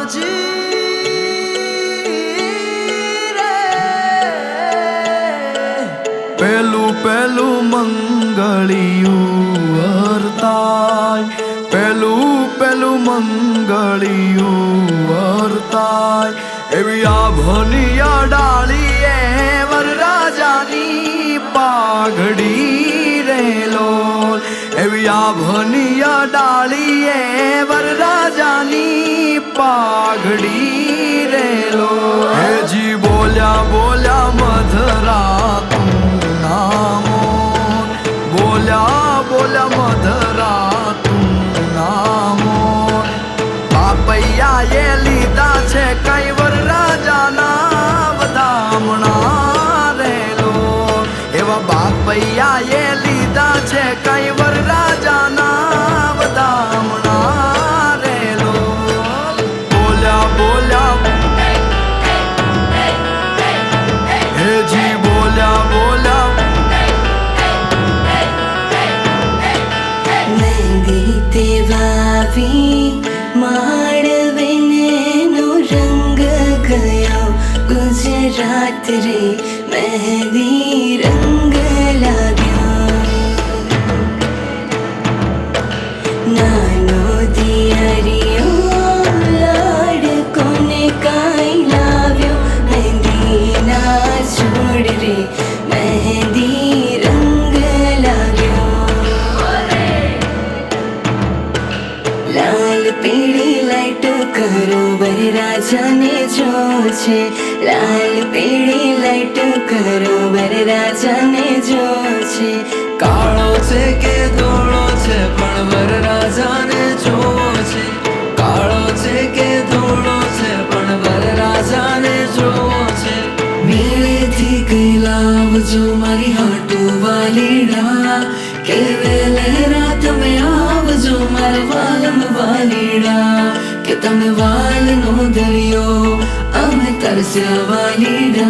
बाजी पेलू पेलू मंगलियू वर्ताय पेलू पेलू मंगलियू वर्ताय एवी आभनिया डाळीए वरराजानी पाघडी रे लोल एवी आभनिया डाळीए वरराजानी पाघडी रे लोल हे जी बोल्या बोल्या मधरा बोल्या बोल्या मधरा तू नामो बापैया ये लीधा छे कई वरराजाना वधामणा रे लो एवा बापैया ये लीधा छे कई वरराजाना वधामणा रे लो बोल्या बोल्या हे जी बोल्या बोल्या वावी माड़वेनो रंग गयो गुजरात रे मेहंदी रंग लाग्यो नानो दियरियो लाडकोने काई लाव्यो मेहंदी ना छोड़ रे मेहंदी रंग लाग्यो लाल पीड़ी लाइटो करो वरराजा ने जो छे लाल पीड़ी लाइटो करो वरराजा ने जो छे काळो छे के धोळो छे पण वरराजा ने जोवो छे काळो छे के धोळो छे पण वरराजा ने जोवो छे मेळेथी कई लावजो मारी हाटू वालीडा के वेलेरा तमे आवजो मारा वालम वालीडा के तमे वाल नो दरियो अमे तरस्या वालीडा